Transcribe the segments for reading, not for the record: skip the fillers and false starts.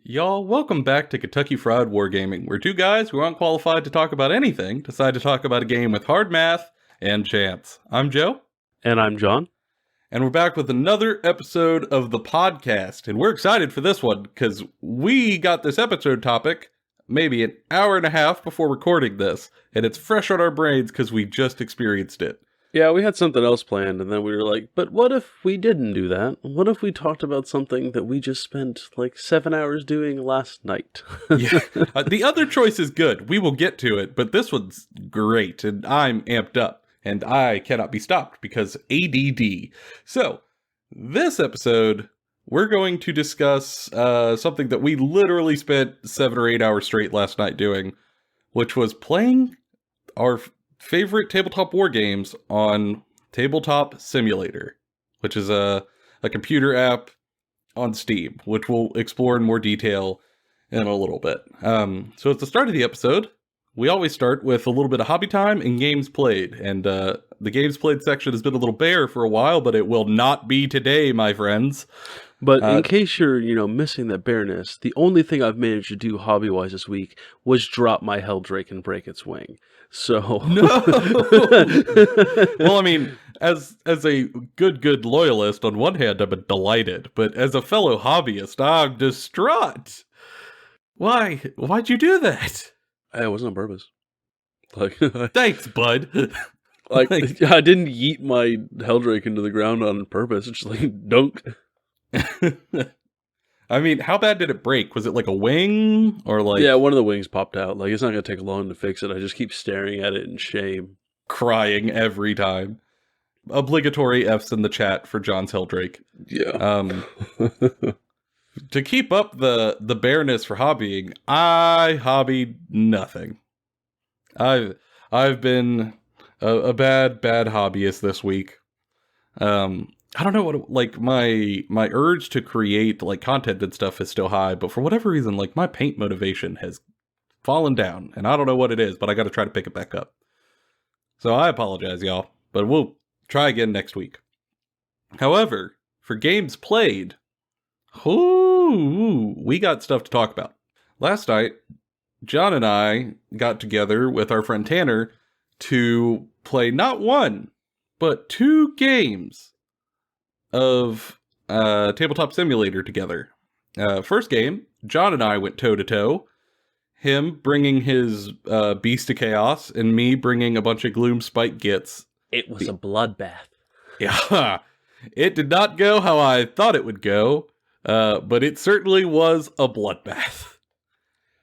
Y'all, welcome back to Kentucky Fried Wargaming, where two guys who aren't qualified to talk about anything decide to talk about a game with hard math and chance. I'm Joe. And I'm John. And we're back with another episode of the podcast. And we're excited for this one, because we got this episode topic maybe an hour and a half before recording this. And it's fresh on our brains because we just experienced it. Yeah, we had something else planned, and then we were like, but what if we didn't do that? What if we talked about something that we just spent like 7 hours doing last night? Yeah, the other choice is good. We will get to it, but this one's great, and I'm amped up, and I cannot be stopped because ADD. So, this episode, we're going to discuss something that we literally spent 7 or 8 hours straight last night doing, which was playing our favorite tabletop war games on Tabletop Simulator, which is a computer app on Steam, which we'll explore in more detail in a little bit. So at the start of the episode, we always start with a little bit of hobby time and games played. And the games played section has been a little bare for a while, but it will not be today, my friends. But in case you're, missing that bareness, the only thing I've managed to do hobby-wise this week was drop my Helldrake and break its wing. So no. Well, I mean, as a good loyalist, on one hand, I'm delighted, but as a fellow hobbyist, I'm distraught. Why'd you do that? It wasn't on purpose. Thanks, bud. I didn't yeet my Helldrake into the ground on purpose. It's just like dunk. I mean, how bad did it break? Was it like a wing or like... Yeah, one of the wings popped out. It's not going to take long to fix it. I just keep staring at it in shame. Crying every time. Obligatory F's in the chat for John's Helldrake. Yeah. To keep up the bareness for hobbying, I hobbied nothing. I've been a bad hobbyist this week. I don't know what, my urge to create, content and stuff is still high, but for whatever reason, my paint motivation has fallen down, and I don't know what it is, but I gotta try to pick it back up. So I apologize, y'all, but we'll try again next week. However, for games played, we got stuff to talk about. Last night, John and I got together with our friend Tanner to play not one, but 2 games of Tabletop Simulator together. First game, John and I went toe-to-toe. Him bringing his Beast of Chaos, and me bringing a bunch of Gloom Spike Gits. It was a bloodbath. Yeah, it did not go how I thought it would go, but it certainly was a bloodbath.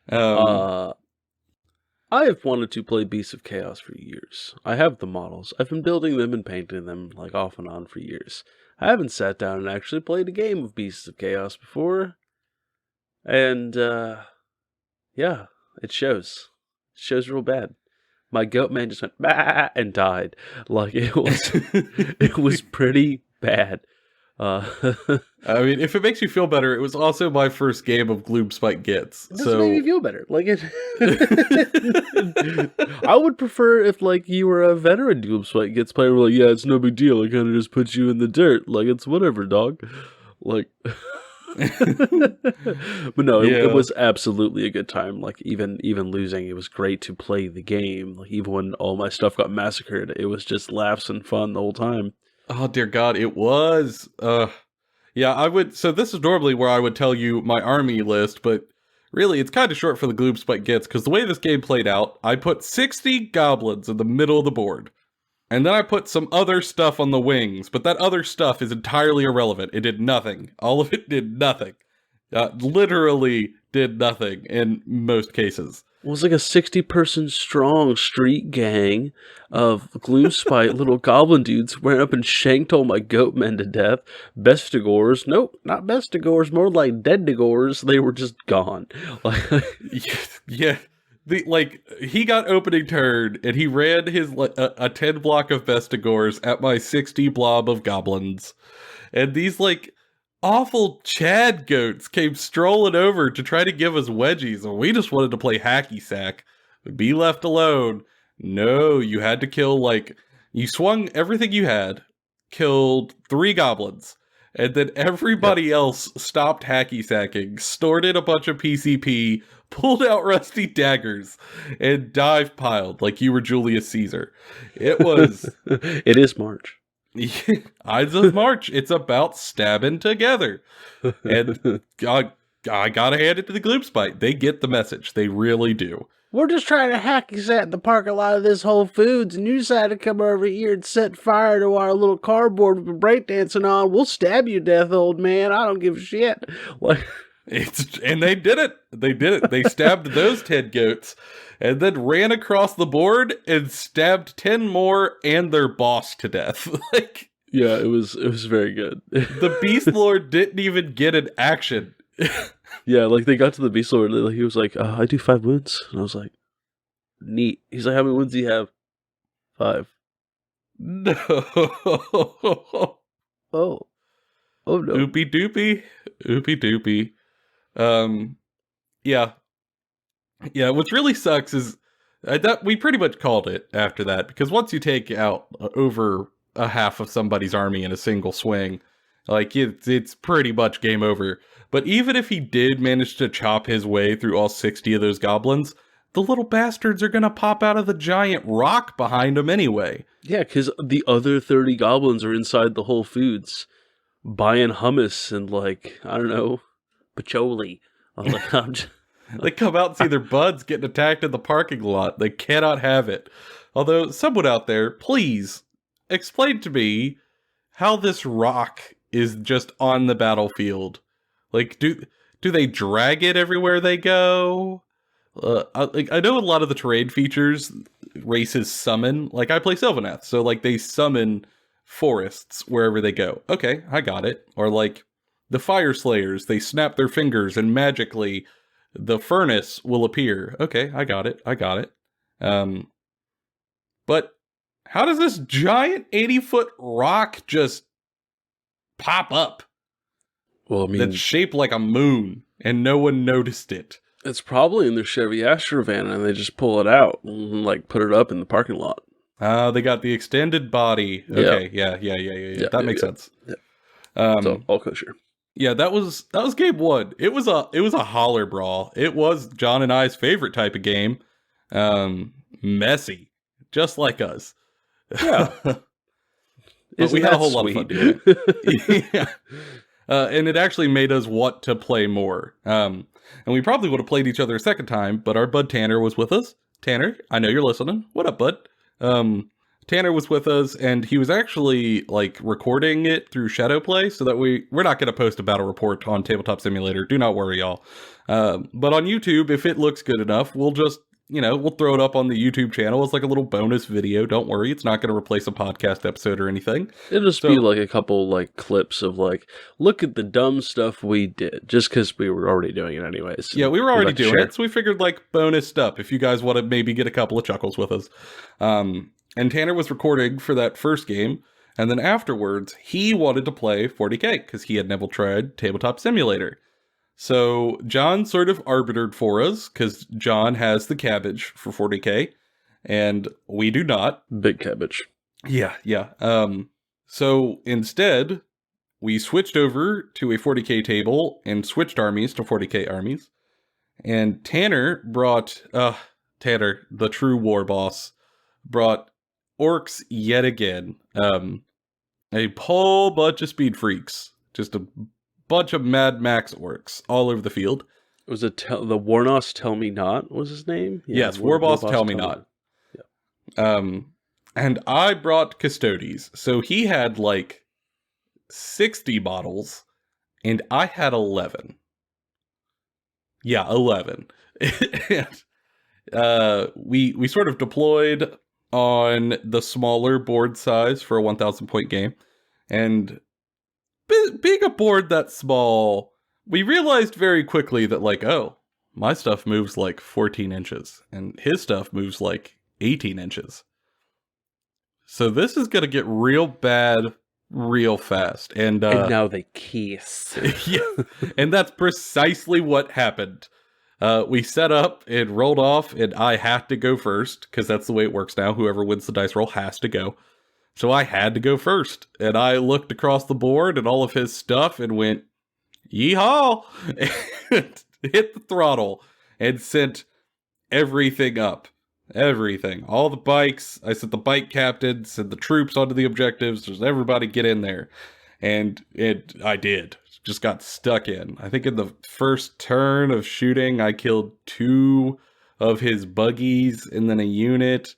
I have wanted to play Beasts of Chaos for years. I have the models. I've been building them and painting them off and on for years. I haven't sat down and actually played a game of Beasts of Chaos before. And, yeah, it shows. It shows real bad. My goat man just went, bah, and died. It was pretty bad. I mean, if it makes you feel better, it was also my first game of Gloom Spike Gits. It doesn't make me feel better. I would prefer if you were a veteran Gloom Spike Gits player. Yeah, it's no big deal. I kind of just put you in the dirt. It's whatever, dog. But no, it was absolutely a good time. Even losing, it was great to play the game. Even when all my stuff got massacred, it was just laughs and fun the whole time. Oh, dear God, it was. Yeah, I would. So this is normally where I would tell you my army list, but really it's kind of short for the Gloom Spike Gits, because the way this game played out, I put 60 goblins in the middle of the board. And then I put some other stuff on the wings, but that other stuff is entirely irrelevant. It did nothing. All of it did nothing. Literally did nothing in most cases. It was like a 60-person strong street gang of Gloom Spike little goblin dudes who ran up and shanked all my goat men to death. Bestigors, nope, not Bestigors, more like Deadigors. They were just gone. Yeah. He got opening turn, and he ran his, a 10 block of Bestigors at my 60 blob of goblins. And these, awful Chad goats came strolling over to try to give us wedgies, and we just wanted to play hacky sack. Be left alone. No, you had to kill, you swung everything you had, killed 3 goblins, And then everybody else stopped hacky sacking, snorted a bunch of PCP, pulled out rusty daggers, and dive piled like you were Julius Caesar. It was It is March. Ides of March. It's about stabbing together. And I gotta hand it to the Gloopspite. They get the message. They really do. We're just trying to hacky sack in the parking lot of this Whole Foods, and you decided to come over here and set fire to our little cardboard we're breakdancing on. We'll stab you to death, old man. I don't give a shit. Like, And they did it. They did it. They stabbed those 10 goats and then ran across the board and stabbed 10 more and their boss to death. Like, yeah, it was very good. the Beast Lord didn't even get an action. Yeah, like they got to the Beast Lord, he was like, I do 5 wounds. And I was like, neat. He's like, how many wounds do you have? 5. No. Oh no. Oopie doopie. Oopie doopie. Yeah, what really sucks is that we pretty much called it after that, because once you take out over a half of somebody's army in a single swing, like it's pretty much game over. But even if he did manage to chop his way through all 60 of those goblins, the little bastards are gonna pop out of the giant rock behind him anyway. Yeah, because the other 30 goblins are inside the Whole Foods buying hummus and, like, I don't know, patchouli. They come out and see their buds getting attacked in the parking lot. They cannot have it. Although, someone out there, please explain to me how this rock is just on the battlefield. Like, do they drag it everywhere they go? I know a lot of the terrain features races summon. Like, I play Sylvaneth, so like they summon forests wherever they go. Okay, I got it. Or like the Fire Slayers, they snap their fingers and magically the furnace will appear. Okay, I got it. But how does this giant 80-foot rock just pop up? Well, I mean, that's shaped like a moon, and no one noticed it. It's probably in their Chevy Astrovan, and they just pull it out and like put it up in the parking lot. They got the extended body. Okay, yeah. That makes sense. Yeah. So all kosher. Yeah, that was game 1. It was a holler brawl. It was John and I's favorite type of game. Messy, just like us. Yeah. But we had a whole lot of fun doing it. Yeah. And it actually made us want to play more. And we probably would have played each other a second time, but our bud Tanner was with us. Tanner, I know you're listening. What up, bud? Tanner was with us, and he was actually like recording it through Shadowplay, so that we're not going to post a battle report on Tabletop Simulator. Do not worry, y'all. But on YouTube, if it looks good enough, we'll just, we'll throw it up on the YouTube channel as like a little bonus video. Don't worry, it's not going to replace a podcast episode or anything. It'll just be like a couple like clips of like, look at the dumb stuff we did, just because we were already doing it anyways. Yeah, we were already doing it, so we figured like bonus stuff if you guys want to maybe get a couple of chuckles with us. And Tanner was recording for that first game, and then afterwards, he wanted to play 40K, because he had never tried Tabletop Simulator. So John sort of arbitered for us, because John has the cabbage for 40K, and we do not. Big cabbage. Yeah. So instead, we switched over to a 40K table and switched armies to 40K armies. And Tanner brought, Tanner, the true war boss, brought orcs yet again. A whole bunch of speed freaks. Just a bunch of Mad Max orcs all over the field. Was it the Warnos Tell Me Not was his name? Yeah, yes, Warboss Tell Me Not. Yeah. And I brought Custodes. So he had like 60 bottles, and I had 11. Yeah, 11. And we sort of deployed on the smaller board size for a 1,000 point game. And being a board that small, we realized very quickly that like, oh, my stuff moves like 14 inches and his stuff moves like 18 inches. So this is going to get real bad real fast. And now they kiss. Yeah, and that's precisely what happened. We set up and rolled off, and I have to go first, because that's the way it works now. Whoever wins the dice roll has to go. So I had to go first. And I looked across the board at all of his stuff and went, yeehaw! And hit the throttle and sent everything up. Everything. All the bikes. I sent the bike captains, sent the troops onto the objectives. Just everybody get in there. And I did. Just got stuck in. I think in the first turn of shooting, I killed 2 of his buggies and then a unit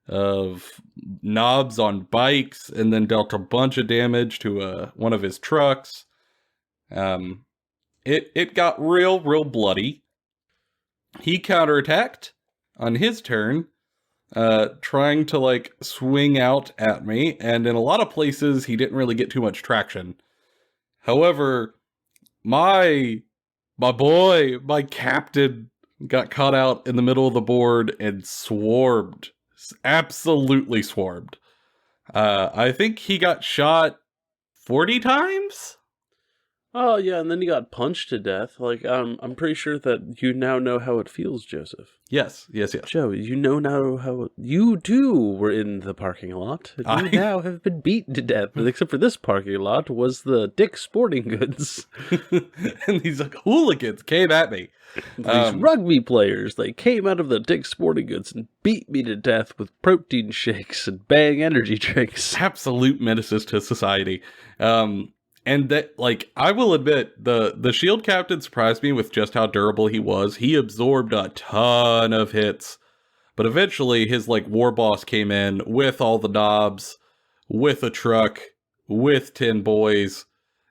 of knobs on bikes, and then dealt a bunch of damage to one of his trucks. It got real bloody. He counterattacked on his turn, trying to like swing out at me, and in a lot of places he didn't really get too much traction. However, my captain got caught out in the middle of the board and swarmed. Absolutely swarmed. I think he got shot 40 times? Oh, yeah, and then he got punched to death. Like, I'm pretty sure that you now know how it feels, Joseph. Yes. Joe, you know now how you too were in the parking lot. And you now have been beaten to death. Except for this parking lot was the Dick's Sporting Goods. And these hooligans came at me. These rugby players, they came out of the Dick's Sporting Goods and beat me to death with protein shakes and Bang energy drinks. Absolute menaces to society. And that, like, I will admit, the shield captain surprised me with just how durable he was. He absorbed a ton of hits. But eventually, his, like, war boss came in with all the knobs, with a truck, with 10 boys,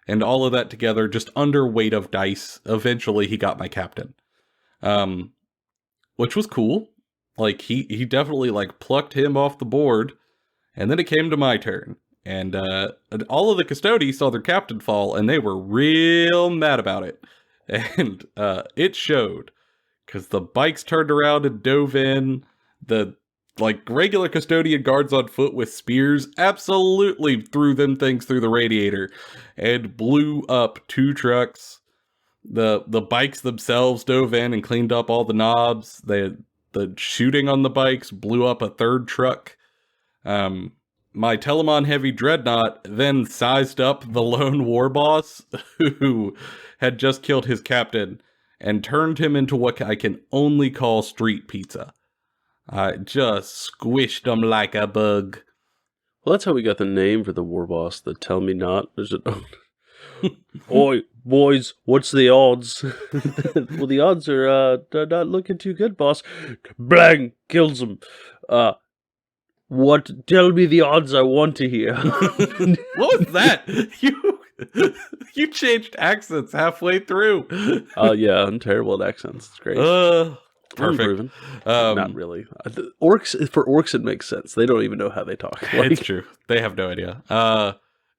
and all of that together, just under weight of dice. Eventually, he got my captain. Which was cool. Like, he definitely, like, plucked him off the board. And then it came to my turn. And all of the custodies saw their captain fall, and they were real mad about it. And it showed, because the bikes turned around and dove in. The regular custodian guards on foot with spears absolutely threw them things through the radiator and blew up 2 trucks. The bikes themselves dove in and cleaned up all the knobs. The shooting on the bikes blew up a 3rd truck. My Telemon Heavy Dreadnought then sized up the lone war boss who had just killed his captain and turned him into what I can only call street pizza. I just squished him like a bug. Well, that's how we got the name for the war boss, the Tell Me Not. There's an... Oi, boys, what's the odds? Well, the odds are not looking too good, boss. Blang! Kills him. What? Tell me the odds I want to hear. What was that? You changed accents halfway through. Oh, yeah, I'm terrible at accents. It's great. Perfect. Not really. Orcs, it makes sense. They don't even know how they talk. It's true. They have no idea.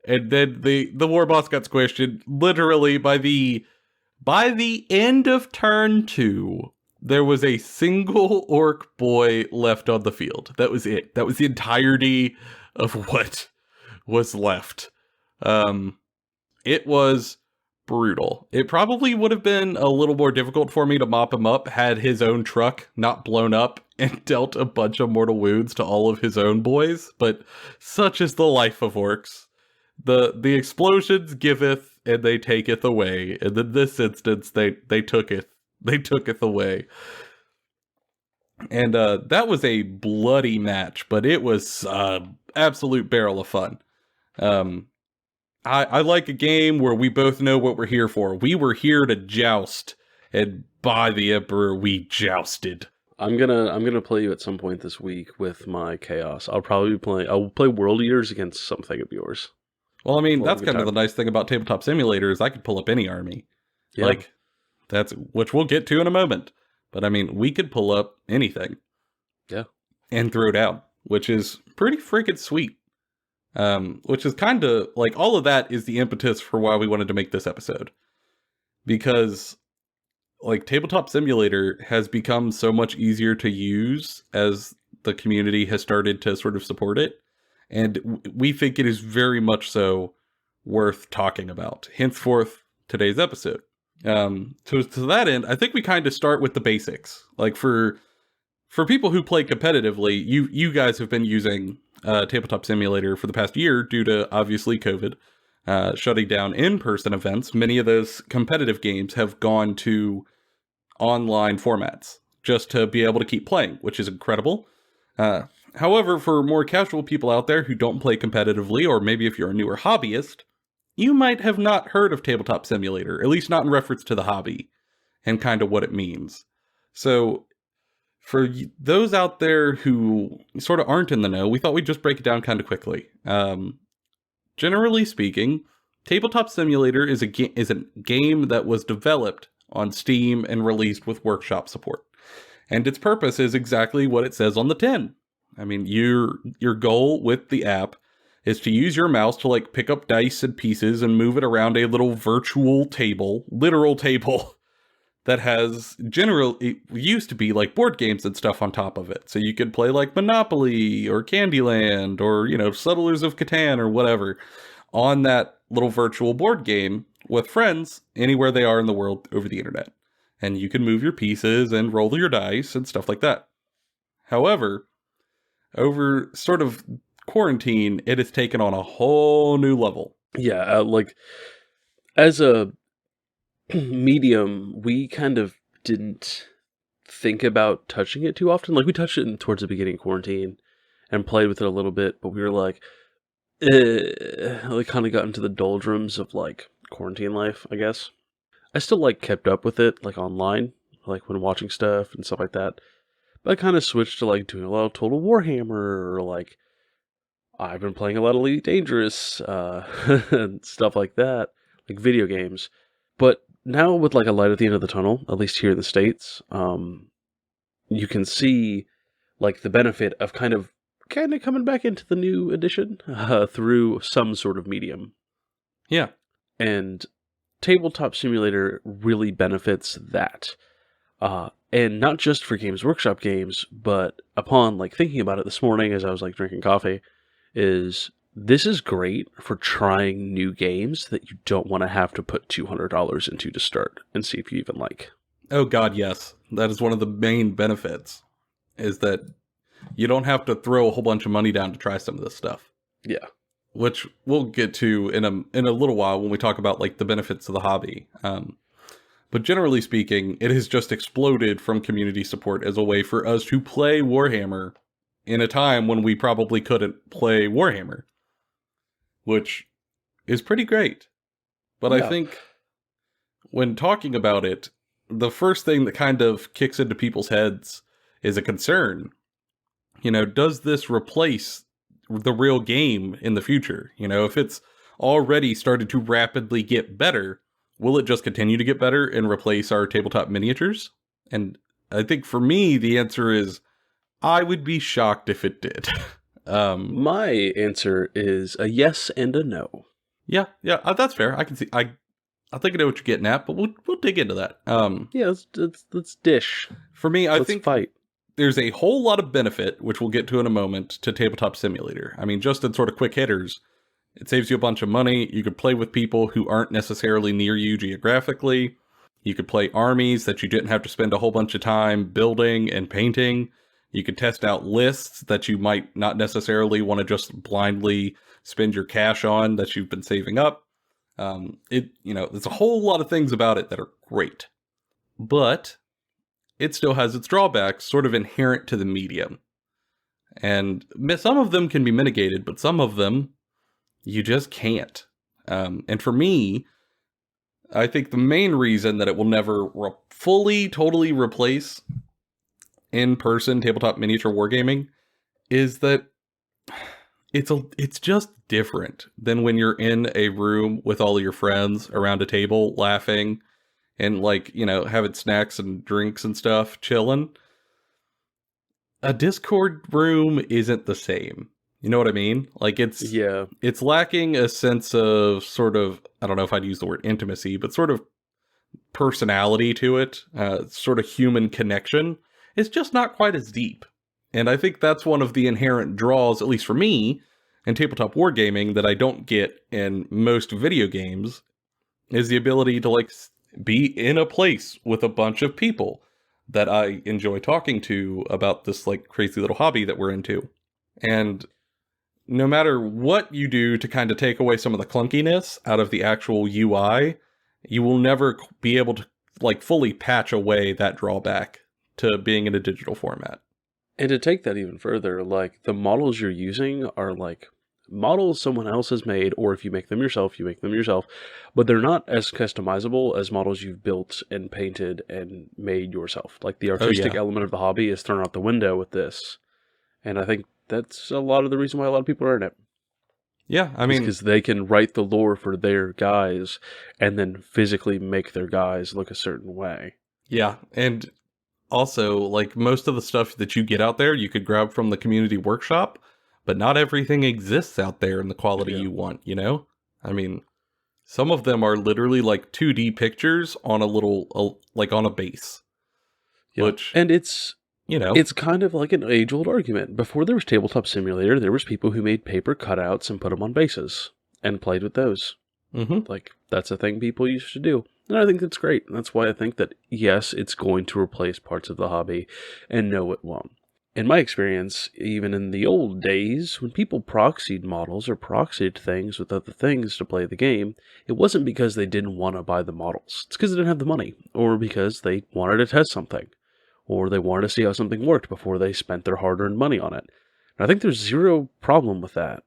And then the war boss got squished, and literally by the end of turn 2, there was a single orc boy left on the field. That was it. That was the entirety of what was left. It was brutal. It probably would have been a little more difficult for me to mop him up had his own truck not blown up and dealt a bunch of mortal wounds to all of his own boys, but such is the life of orcs. The explosions giveth and they taketh away, and in this instance they tooketh away. And that was a bloody match, but it was absolute barrel of fun. I like a game where we both know what we're here for. We were here to joust, and by the Emperor, we jousted. I'm gonna play you at some point this week with my chaos. I'll play World Eaters against something of yours. Well, I mean, that's kind of the nice thing about Tabletop Simulator is I could pull up any army. Yeah. Which we'll get to in a moment. But I mean, we could pull up anything. Yeah. And throw down, which is pretty freaking sweet. Which is kind of like all of that is the impetus for why we wanted to make this episode. Because like Tabletop Simulator has become so much easier to use as the community has started to sort of support it. And we think it is very much so worth talking about. Henceforth, today's episode. To that end, I think we kind of start with the basics. Like for for people who play competitively, you guys have been using Tabletop Simulator for the past year due to obviously COVID shutting down in-person events. Many of those competitive games have gone to online formats just to be able to keep playing, which is incredible. However, for more casual people out there who don't play competitively, or maybe if you're a newer hobbyist, you might have not heard of Tabletop Simulator, at least not in reference to the hobby and kind of what it means. So for those out there who sort of aren't in the know, we thought we'd just break it down kind of quickly. Generally speaking, Tabletop Simulator is a game that was developed on Steam and released with workshop support. And its purpose is exactly what it says on the tin. I mean, your goal with the app is to use your mouse to like pick up dice and pieces and move it around a little virtual table, literal table, that has it used to be like board games and stuff on top of it. So you could play like Monopoly or Candyland or, Settlers of Catan or whatever on that little virtual board game with friends anywhere they are in the world over the internet. And you can move your pieces and roll your dice and stuff like that. However, over sort of quarantine, it has taken on a whole new level. Yeah, as a medium, we kind of didn't think about touching it too often. Like, we touched it towards the beginning of quarantine and played with it a little bit, but we were like, kind of got into the doldrums of like quarantine life, I guess. I still kept up with it online, when watching stuff and stuff like that. But I kind of switched to doing a lot of Total Warhammer, or I've been playing a lot of Elite Dangerous and stuff like that, video games. But now with a light at the end of the tunnel, at least here in the States, you can see the benefit of kind of coming back into the new edition through some sort of medium. Yeah. And Tabletop Simulator really benefits that. And not just for Games Workshop games, but upon thinking about it this morning as I was drinking coffee, this is great for trying new games that you don't want to have to put $200 into to start and see if you even like. Oh God, yes. That is one of the main benefits, is that you don't have to throw a whole bunch of money down to try some of this stuff. Yeah. Which we'll get to in a little while when we talk about the benefits of the hobby. But generally speaking, it has just exploded from community support as a way for us to play Warhammer in a time when we probably couldn't play Warhammer, which is pretty great. But yeah. I think when talking about it, the first thing that kind of kicks into people's heads is a concern. Does this replace the real game in the future? If it's already started to rapidly get better, will it just continue to get better and replace our tabletop miniatures? And I think for me, the answer is I would be shocked if it did. My answer is a yes and a no. Yeah, that's fair. I can see. I think I know what you're getting at, but we'll dig into that. Yeah, let's dish. For me, let's think fight. There's a whole lot of benefit, which we'll get to in a moment, to Tabletop Simulator. I mean, just in sort of quick hitters, it saves you a bunch of money. You could play with people who aren't necessarily near you geographically. You could play armies that you didn't have to spend a whole bunch of time building and painting. You could test out lists that you might not necessarily want to just blindly spend your cash on that you've been saving up. There's a whole lot of things about it that are great. But it still has its drawbacks sort of inherent to the medium. And some of them can be mitigated, but some of them you just can't. And for me, I think the main reason that it will never totally replace in-person tabletop miniature wargaming is that it's just different than when you're in a room with all of your friends around a table laughing and having snacks and drinks and stuff, chilling. A Discord room isn't the same. You know what I mean? It's lacking a sense of sort of, I don't know if I'd use the word intimacy, but sort of personality to it, sort of human connection. It's just not quite as deep. And I think that's one of the inherent draws, at least for me, in tabletop wargaming that I don't get in most video games, is the ability to be in a place with a bunch of people. that I enjoy talking to about this like crazy little hobby that we're into. And no matter what you do to kind of take away some of the clunkiness out of the actual UI, you will never be able to like fully patch away that drawback to being in a digital format. And to take that even further, like the models you're using are like models someone else has made, or if you make them yourself, you make them yourself, but they're not as customizable as models you've built and painted and made yourself. Like the artistic element of the hobby is thrown out the window with this. And I think that's a lot of the reason why a lot of people are in it. Yeah, I mean, because they can write the lore for their guys and then physically make their guys look a certain way. Yeah, and also, like, most of the stuff that you get out there, you could grab from the community workshop, but not everything exists out there in the quality you want, you know? I mean, some of them are literally like 2D pictures on a little, like on a base. Yeah. Which, and it's, you know, it's kind of like an age-old argument. Before there was Tabletop Simulator, there was people who made paper cutouts and put them on bases and played with those. Like, that's a thing people used to do. And I think that's great. That's why I think that, yes, it's going to replace parts of the hobby, and no, it won't. In my experience, even in the old days, when people proxied models or proxied things with other things to play the game, it wasn't because they didn't want to buy the models. It's because they didn't have the money, or because they wanted to test something, or they wanted to see how something worked before they spent their hard-earned money on it. And I think there's zero problem with that.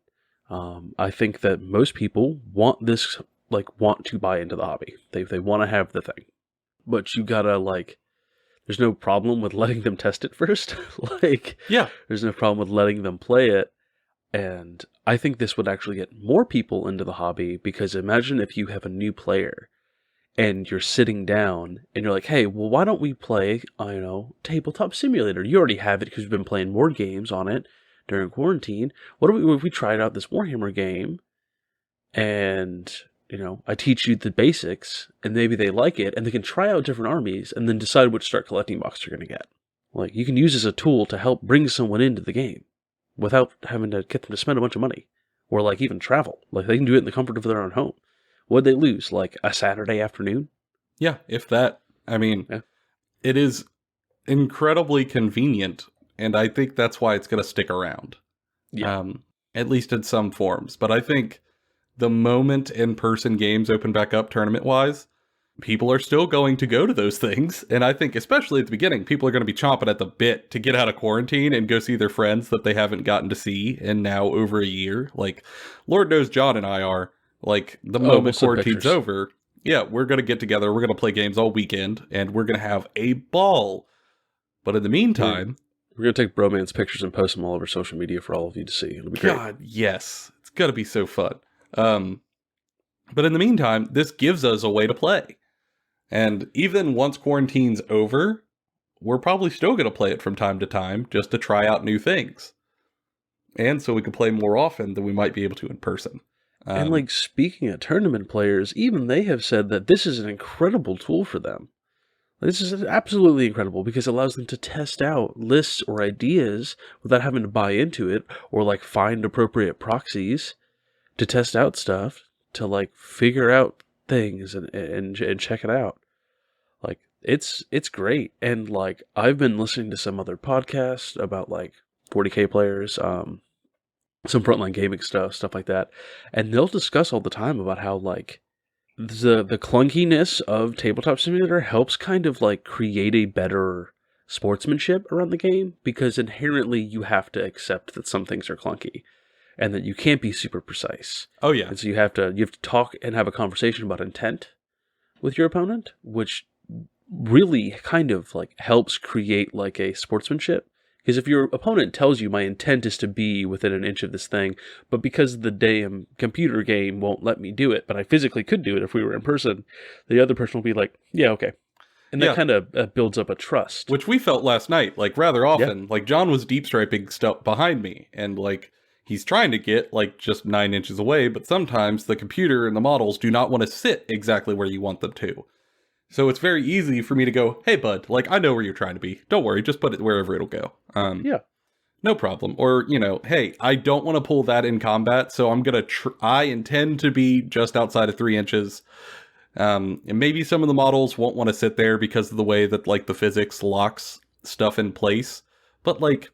I think that most people want this, like, want to buy into the hobby. They want to have the thing. But you gotta, like, there's no problem with letting them test it first. There's no problem with letting them play it. And I think this would actually get more people into the hobby, because imagine if you have a new player and you're sitting down and you're like, hey, well, why don't we play, Tabletop Simulator? You already have it because you've been playing more games on it during quarantine. What if we tried out this Warhammer game and, I teach you the basics and maybe they like it and they can try out different armies and then decide which start collecting box you're going to get. Like, you can use as a tool to help bring someone into the game without having to get them to spend a bunch of money or like even travel. Like, they can do it in the comfort of their own home. What'd they lose? Like a Saturday afternoon? Yeah, if that. I mean, It is incredibly convenient, and I think that's why it's going to stick around. Yeah. At least in some forms. But I think the moment in-person games open back up tournament-wise, people are still going to go to those things. And I think, especially at the beginning, people are going to be chomping at the bit to get out of quarantine and go see their friends that they haven't gotten to see in now over a year. Like, Lord knows John and I are. Like, the moment quarantine's over, we're going to get together, we're going to play games all weekend, and we're going to have a ball. But in the meantime... We're going to take bromance pictures and post them all over social media for all of you to see. It'll be great. God, yes. It's going to be so fun. But in the meantime, this gives us a way to play. And even once quarantine's over, we're probably still going to play it from time to time just to try out new things. And so we can play more often than we might be able to in person. And like, speaking of tournament players, even they have said that this is an incredible tool for them. This is absolutely incredible because it allows them to test out lists or ideas without having to buy into it or like find appropriate proxies to test out stuff, to like figure out things and check it out. Like, it's great. And like, I've been listening to some other podcasts about like 40K players, some frontline gaming stuff like that. And they'll discuss all the time about how like the clunkiness of Tabletop Simulator helps kind of like create a better sportsmanship around the game, because inherently you have to accept that some things are clunky and that you can't be super precise. Oh yeah. And so you have to talk and have a conversation about intent with your opponent, which really kind of like helps create like a sportsmanship. Because if your opponent tells you my intent is to be within an inch of this thing, but because the damn computer game won't let me do it, but I physically could do it if we were in person, the other person will be like, yeah, okay. And that kind of builds up a trust. Which we felt last night, like rather often. Like, John was deep striping stuff behind me, and like he's trying to get like just 9 inches away, but sometimes the computer and the models do not want to sit exactly where you want them to. So it's very easy for me to go, hey, bud, like, I know where you're trying to be. Don't worry, just put it wherever it'll go. No problem. Or, hey, I don't want to pull that in combat, so I'm going to I intend to be just outside of 3 inches. And maybe some of the models won't want to sit there because of the way that like the physics locks stuff in place. But like,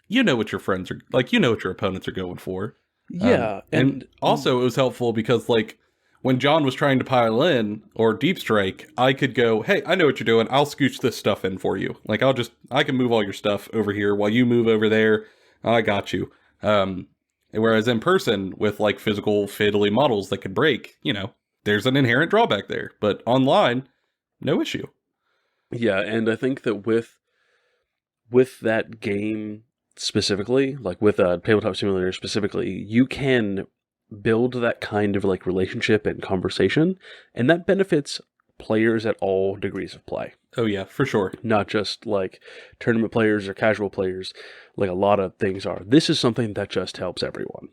you know what your friends are like, you know what your opponents are going for. Yeah, and also it was helpful because like when John was trying to pile in or deep strike, I could go, hey, I know what you're doing. I'll scooch this stuff in for you. Like I can move all your stuff over here while you move over there. I got you. Whereas in person with like physical fiddly models that could break, you know, there's an inherent drawback there. But online, no issue. Yeah, and I think that with that game specifically, like with a Tabletop Simulator specifically, you can build that kind of like relationship and conversation, and that benefits players at all degrees of play. Oh yeah, for sure. Not just like tournament players or casual players, like a lot of things are. This is something that just helps everyone.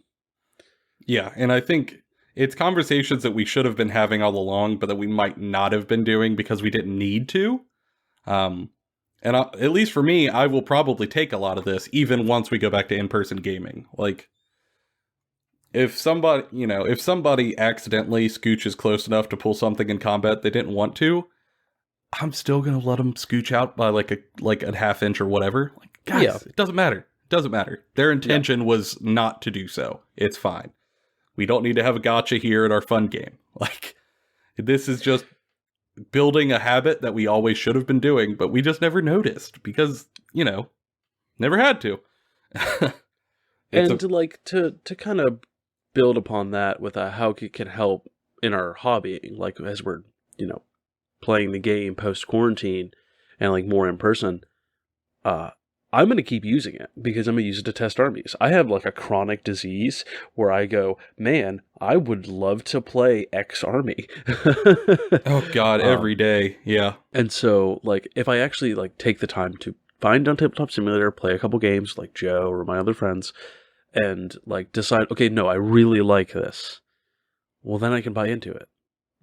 Yeah, and I think it's conversations that we should have been having all along, but that we might not have been doing because we didn't need to. At least for me, I will probably take a lot of this, even once we go back to in-person gaming. Like, if somebody accidentally scooches close enough to pull something in combat they didn't want to, I'm still gonna let them scooch out by like a half inch or whatever. Like, guys, yeah. It doesn't matter. It doesn't matter. Their intention was not to do so. It's fine. We don't need to have a gotcha here at our fun game. Like, this is just building a habit that we always should have been doing, but we just never noticed because, you know, never had to. And to kind of build upon that with how it can help in our hobbying, like as we're, you know, playing the game post-quarantine and like more in person, I'm going to keep using it because I'm going to use it to test armies. I have like a chronic disease where I go, man, I would love to play X army. Oh God, every day. Yeah. And so like, if I actually like take the time to find on Tabletop Simulator, play a couple games like Joe or my other friends and like decide, okay, no, I really like this. Well, then I can buy into it.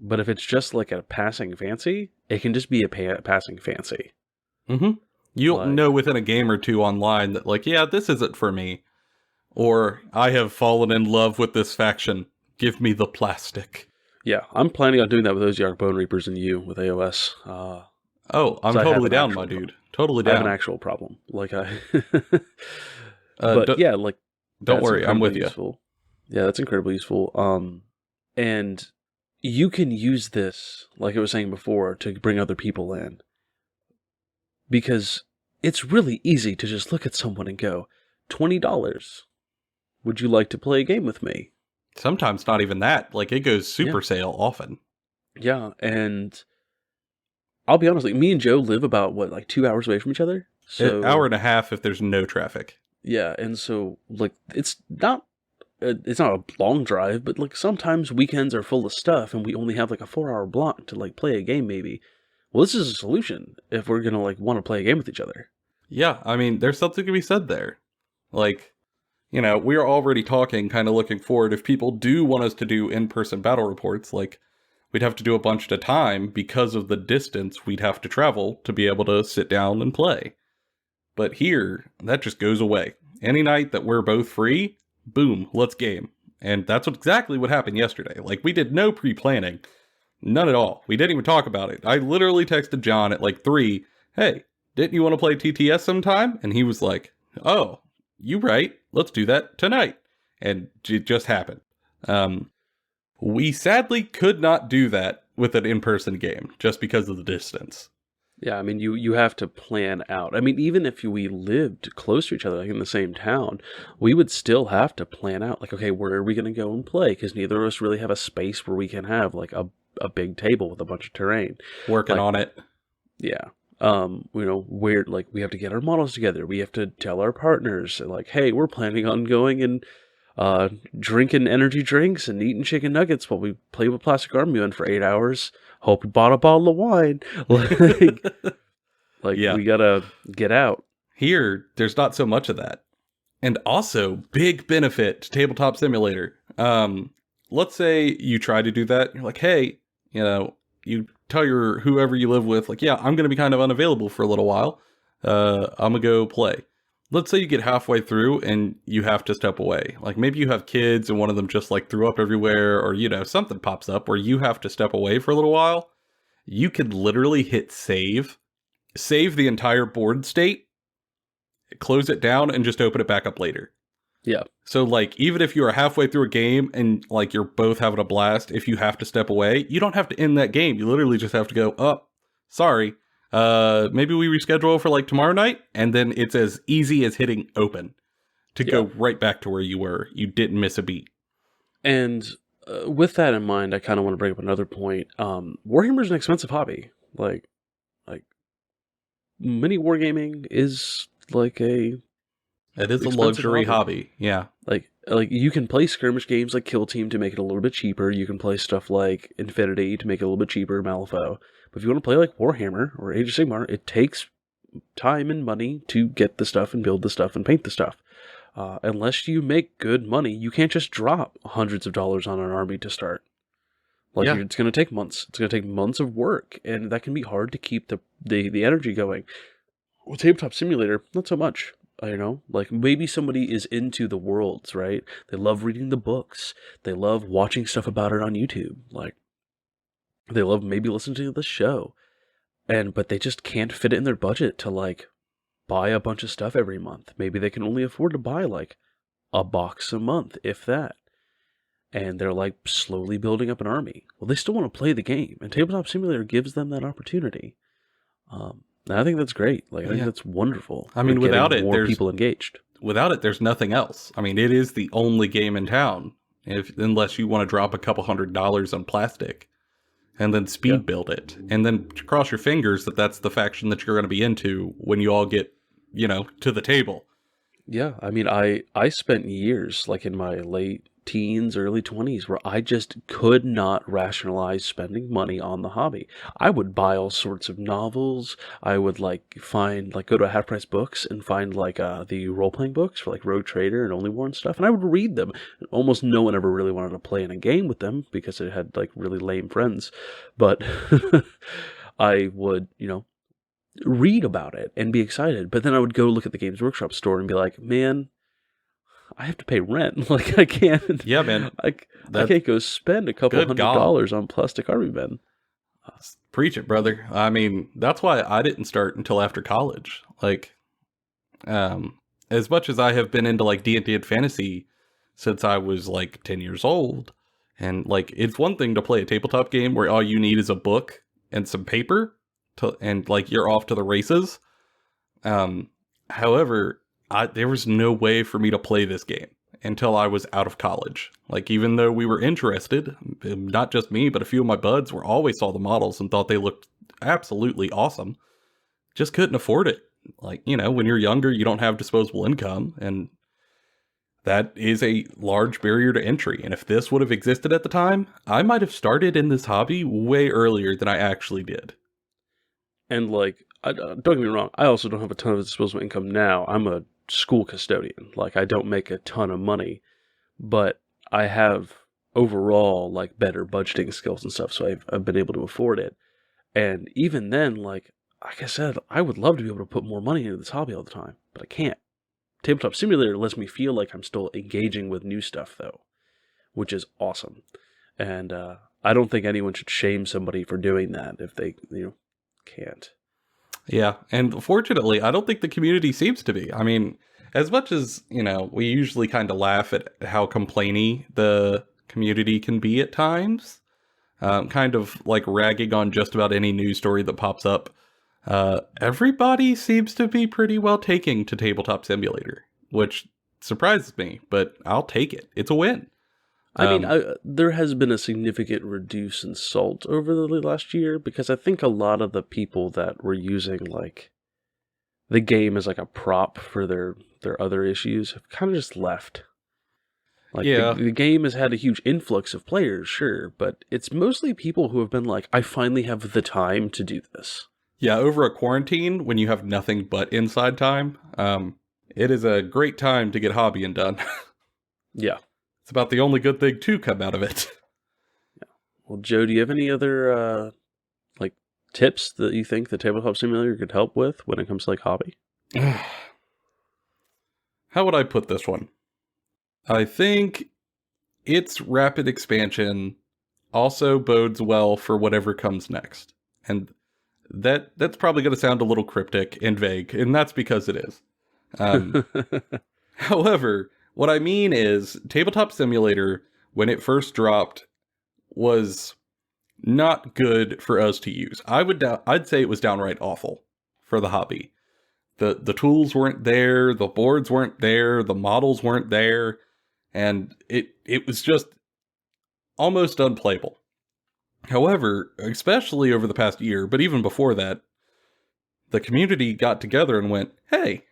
But if it's just like a passing fancy, it can just be a passing fancy. Mm-hmm. You'll know within a game or two online that, like, yeah, this isn't for me. Or, I have fallen in love with this faction. Give me the plastic. Yeah, I'm planning on doing that with those Ozark Bone Reapers and you with AOS. I'm totally down, my dude. Totally down. I have an actual problem. Like, but yeah, like... Don't worry, I'm with useful. You. Yeah, that's incredibly useful. And you can use this, like I was saying before, to bring other people in. Because it's really easy to just look at someone and go, $20. Would you like to play a game with me? Sometimes not even that. Like, it goes super sale often. Yeah, and I'll be honest, like, me and Joe live about, 2 hours away from each other? So an hour and a half if there's no traffic. Yeah, and so, like, it's not a long drive, but, like, sometimes weekends are full of stuff, and we only have, like, a 4-hour block to, like, play a game, maybe. Well, this is a solution if we're going to, like, want to play a game with each other. Yeah, I mean, there's something to be said there. Like, you know, we're already talking, kind of looking forward. If people do want us to do in-person battle reports, like, we'd have to do a bunch at a time because of the distance we'd have to travel to be able to sit down and play. But here, that just goes away. Any night that we're both free, boom, let's game. And that's exactly what happened yesterday. Like, we did no pre-planning. None at all. We didn't even talk about it. I literally texted John at like 3, hey, didn't you want to play TTS sometime? And he was like, oh, you right. Let's do that tonight. And it just happened. We sadly could not do that with an in-person game just because of the distance. Yeah, I mean, you have to plan out. I mean, even if we lived close to each other, like in the same town, we would still have to plan out, like, okay, where are we going to go and play? Because neither of us really have a space where we can have, like, a big table with a bunch of terrain. Working on it. Yeah. You know, where, like, we have to get our models together. We have to tell our partners, like, hey, we're planning on going and drinking energy drinks and eating chicken nuggets while we play with Plastic Army Man for 8 hours. Hope you bought a bottle of wine. Yeah. We gotta get out. Here, there's not so much of that. And also, big benefit to Tabletop Simulator. Let's say you try to do that. You're like, hey, you know, you tell whoever you live with, like, yeah, I'm going to be kind of unavailable for a little while. I'm going to go play. let's say you get halfway through and you have to step away. Like maybe you have kids and one of them just like threw up everywhere, or something pops up where you have to step away for a little while. You could literally hit save the entire board state, close it down, and just open it back up later. Yeah. So like even if you are halfway through a game and like you're both having a blast, if you have to step away, you don't have to end that game. You literally just have to go, oh, sorry. Maybe we reschedule for like tomorrow night, and then it's as easy as hitting open to go right back to where you were. You didn't miss a beat. And with that in mind, I kind of want to bring up another point. Warhammer is an expensive hobby. Like mini wargaming is like it is a luxury hobby. Yeah. Like you can play skirmish games like Kill Team to make it a little bit cheaper. You can play stuff like Infinity to make it a little bit cheaper, Malifaux. But if you want to play like Warhammer or Age of Sigmar, it takes time and money to get the stuff and build the stuff and paint the stuff. Unless you make good money, you can't just drop hundreds of dollars on an army to start. It's going to take months. It's going to take months of work, and that can be hard to keep the energy going. With Tabletop Simulator, not so much. Like maybe somebody is into the worlds, right? They love reading the books. They love watching stuff about it on YouTube. Like they love maybe listening to the show, but they just can't fit it in their budget to like buy a bunch of stuff every month. Maybe they can only afford to buy like a box a month, if that. And they're like slowly building up an army. Well, they still want to play the game, and Tabletop Simulator gives them that opportunity. And I think that's great. Like I think that's wonderful. I mean, without it, more people engaged. Without it, there's nothing else. I mean, it is the only game in town, unless you want to drop a couple $100 on plastic, and then speed build it, and then cross your fingers that that's the faction that you're going to be into when you all get, to the table. Yeah, I mean, I spent years, like in my late teens, early 20s, where I just could not rationalize spending money on the hobby. I would buy all sorts of novels. I would go to Half Price Books and find the role-playing books for like Rogue Trader and Only War and stuff, and I would read them. Almost no one ever really wanted to play in a game with them because it had like really lame friends, but I would, read about it and be excited. But then I would go look at the Games Workshop store and be like, man, I have to pay rent. Like I can't. Yeah, man. I can't go spend a couple $100 on plastic army men. Preach it, brother. I mean, that's why I didn't start until after college. Like, as much as I have been into like D&D and fantasy since I was like 10 years old, and like it's one thing to play a tabletop game where all you need is a book and some paper, and like you're off to the races. However, there was no way for me to play this game until I was out of college. Like, even though we were interested, not just me, but a few of my buds always saw the models and thought they looked absolutely awesome. Just couldn't afford it. Like, when you're younger, you don't have disposable income, and that is a large barrier to entry. And if this would have existed at the time, I might have started in this hobby way earlier than I actually did. And like, don't get me wrong, I also don't have a ton of disposable income now. I'm a school custodian. Like, I don't make a ton of money, but I have overall like better budgeting skills and stuff, so I've been able to afford it. And even then, like I said, I would love to be able to put more money into this hobby all the time, but I can't. Tabletop Simulator lets me feel like I'm still engaging with new stuff, though, which is awesome. And I don't think anyone should shame somebody for doing that if they can't. Yeah, and fortunately, I don't think the community seems to be. I mean, as much as, we usually kind of laugh at how complainy the community can be at times, kind of like ragging on just about any news story that pops up, everybody seems to be pretty well taking to Tabletop Simulator, which surprises me, but I'll take it. It's a win. I mean, there has been a significant reduce in salt over the last year, because I think a lot of the people that were using like the game as like a prop for their other issues have kind of just left. Like, the game has had a huge influx of players, sure, but it's mostly people who have been like, I finally have the time to do this. Yeah, over a quarantine, when you have nothing but inside time, it is a great time to get hobbying done. Yeah. It's about the only good thing to come out of it. Yeah. Well, Joe, do you have any other tips that you think the Tabletop Simulator could help with when it comes to like hobby? how would I put this one? I think its rapid expansion also bodes well for whatever comes next. And that's probably going to sound a little cryptic and vague, and that's because it is. However, what I mean is Tabletop Simulator, when it first dropped, was not good for us to use. I'd say it was downright awful for the hobby. The tools weren't there, the boards weren't there, the models weren't there, and it was just almost unplayable. However, especially over the past year, but even before that, the community got together and went, "Hey,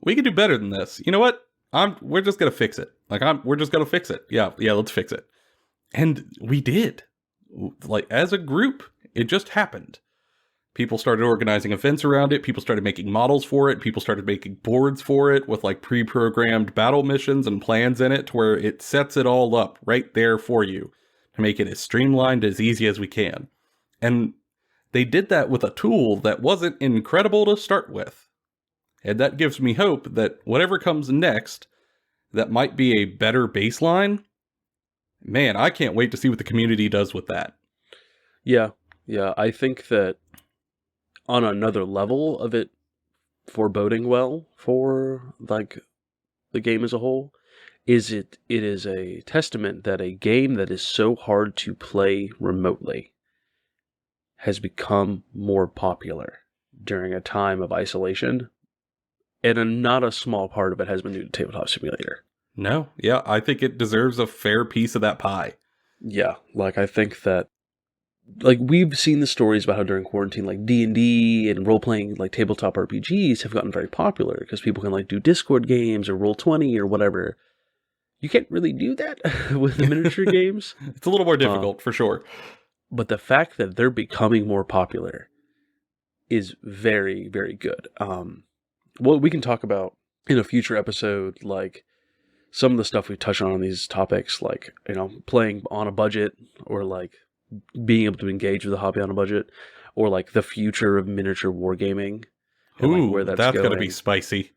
we can do better than this. You know what? We're just gonna fix it. We're just gonna fix it. Yeah, let's fix it." And we did. Like, as a group, it just happened. People started organizing events around it. People started making models for it. People started making boards for it with like pre-programmed battle missions and plans in it to where it sets it all up right there for you to make it as streamlined, as easy as we can. And they did that with a tool that wasn't incredible to start with. And that gives me hope that whatever comes next, that might be a better baseline. Man, I can't wait to see what the community does with that. Yeah. I think that on another level of it foreboding well for like the game as a whole, it is a testament that a game that is so hard to play remotely has become more popular during a time of isolation, and not a small part of it has been due to Tabletop Simulator. No, yeah, I think it deserves a fair piece of that pie. Yeah, like I think that, like, we've seen the stories about how during quarantine, like D&D and role-playing, like tabletop RPGs have gotten very popular because people can like do Discord games or Roll20 or whatever. You can't really do that with the miniature games. It's a little more difficult, for sure. But the fact that they're becoming more popular is very, very good. What we can talk about in a future episode, like some of the stuff we touch on these topics, like, you know, playing on a budget, or like being able to engage with the hobby on a budget, or like the future of miniature wargaming. Ooh, like where that's going to be spicy.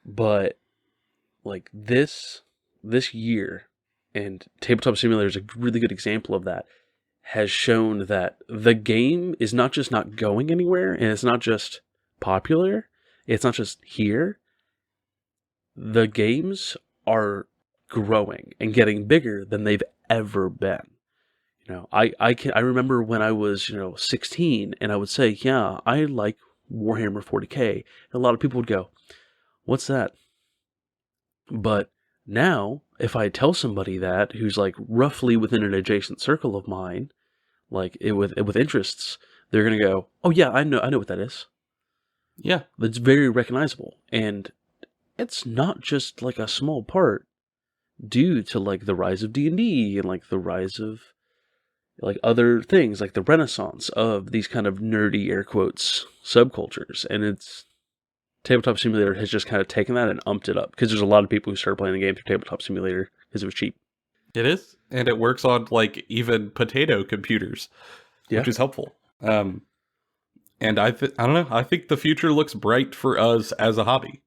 But like this year, and Tabletop Simulator is a really good example of that, has shown that the game is not just not going anywhere, and it's not just popular, it's not just here. The games are growing and getting bigger than they've ever been. You know, I remember when I was, 16, and I would say, yeah, I like Warhammer 40K. And a lot of people would go, "What's that?" But now, if I tell somebody that who's like roughly within an adjacent circle of mine, like with interests, they're gonna go, "Oh yeah, I know what that is." Yeah, it's very recognizable, and it's not just like a small part due to like the rise of D&D and like the rise of like other things, like the renaissance of these kind of nerdy air quotes subcultures. And it's Tabletop Simulator has just kind of taken that and umped it up, because there's a lot of people who started playing the game through Tabletop Simulator because it was cheap. It is, and it works on like even potato computers, which is helpful. And I don't know, I think the future looks bright for us as a hobby.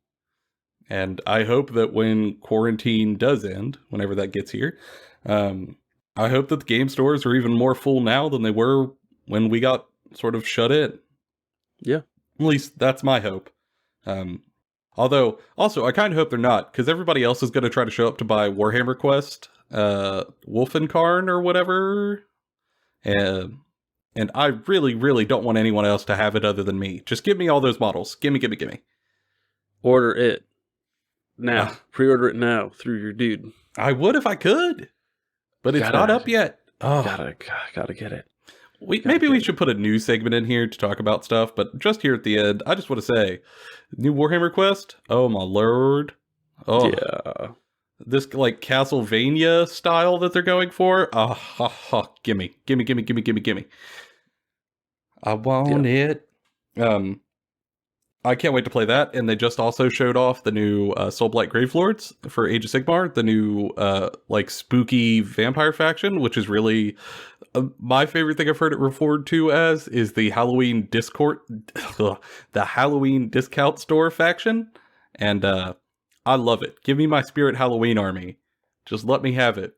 And I hope that when quarantine does end, whenever that gets here, I hope that the game stores are even more full now than they were when we got sort of shut in. Yeah. At least that's my hope. Although, also, I kind of hope they're not, because everybody else is going to try to show up to buy Warhammer Quest, Wolfenkarn or whatever. And I really, really don't want anyone else to have it other than me. Just give me all those models. Gimme. Order it now. Pre-order it now through your dude. I would if I could, but it's not up yet. Oh, gotta get it. Maybe we should put a news segment in here to talk about stuff, but just here at the end, I just want to say, new Warhammer Quest. Oh my lord! Oh yeah, this like Castlevania style that they're going for. Gimme! I want it. I can't wait to play that. And they just also showed off the new Soulblight Gravelords for Age of Sigmar, the new like spooky vampire faction, which is really my favorite thing I've heard it referred to as is the Halloween Discount store faction. And I love it. Give me my Spirit Halloween army. Just let me have it.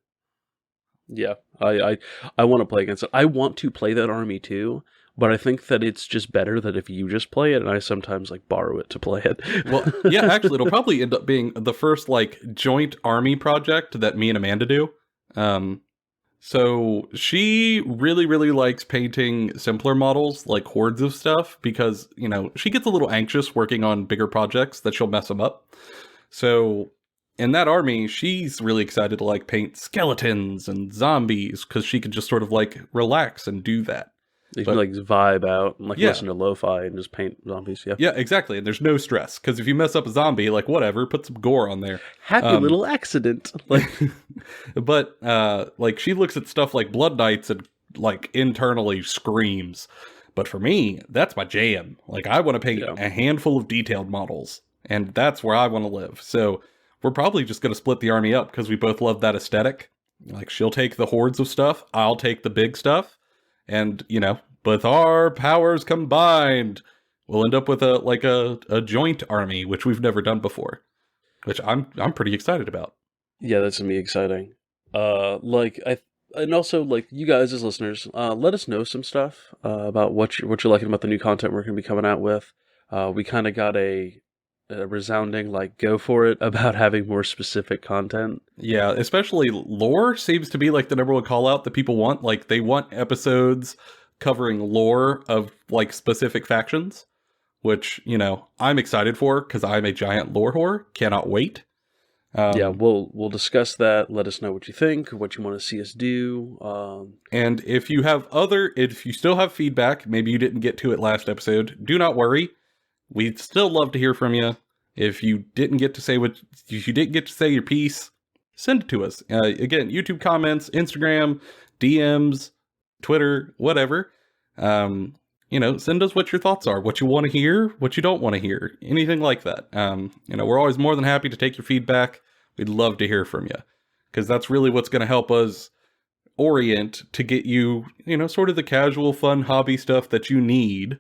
Yeah, I want to play against it. I want to play that army too, but I think that it's just better that if you just play it, and I sometimes like borrow it to play it. Well, yeah, actually, it'll probably end up being the first like joint army project that me and Amanda do. So she really, really likes painting simpler models, like hordes of stuff, because, you know, she gets a little anxious working on bigger projects that she'll mess them up. So in that army, she's really excited to like paint skeletons and zombies because she can just sort of like relax and do that. You can like vibe out and like Yeah. listen to lo-fi and just paint zombies. Yeah, Yeah, exactly. And there's no stress because if you mess up a zombie, like whatever, put some gore on there. happy little accident. Like, But like she looks at stuff like Blood Knights and like internally screams. But for me, that's my jam. Like I want to paint a handful of detailed models, and that's where I want to live. So we're probably just going to split the army up because we both love that aesthetic. Like she'll take the hordes of stuff, I'll take the big stuff, and you know, with our powers combined, we'll end up with a joint army, which we've never done before, which I'm pretty excited about. yeah, that's gonna be exciting. And also like you guys as listeners, let us know some stuff about what you're liking about the new content we're gonna be coming out with. We kind of got a resounding like go for it about having more specific content. Yeah, especially lore seems to be like the number one call out that people want. Like they want episodes covering lore of like specific factions, which, you know, I'm excited for because I'm a giant lore whore. Cannot wait. Yeah, we'll discuss that. Let us know what you think, what you want to see us do. And if you still have feedback, maybe you didn't get to it last episode, do not worry. We'd still love to hear from you. If you didn't get to say your piece, send it to us. Again, YouTube comments, Instagram, DMs, Twitter, whatever. You know, send us what your thoughts are, what you want to hear, what you don't want to hear, anything like that. You know, we're always more than happy to take your feedback. We'd love to hear from you because that's really what's going to help us orient to get you, you know, sort of the casual, fun hobby stuff that you need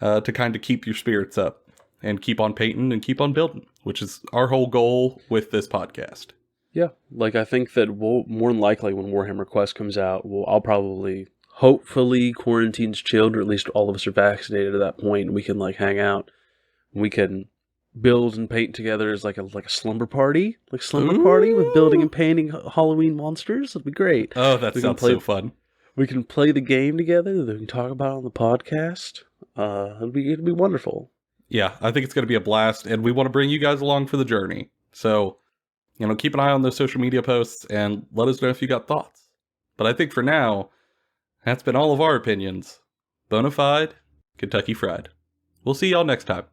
to kind of keep your spirits up and keep on painting and keep on building, which is our whole goal with this podcast. Yeah, like I think that we'll more than likely when Warhammer Quest comes out, I'll probably hopefully quarantine's chilled, or at least all of us are vaccinated at that point, and we can like hang out. We can build and paint together as like a slumber party, party with building and painting Halloween monsters. It'd be great. Oh, that sounds so fun. We can play the game together. We can talk about it on the podcast. It'd be wonderful. Yeah, I think it's going to be a blast, and we want to bring you guys along for the journey. So, you know, keep an eye on those social media posts and let us know if you got thoughts. But I think for now, that's been all of our opinions. Bonafide, Kentucky Fried. We'll see y'all next time.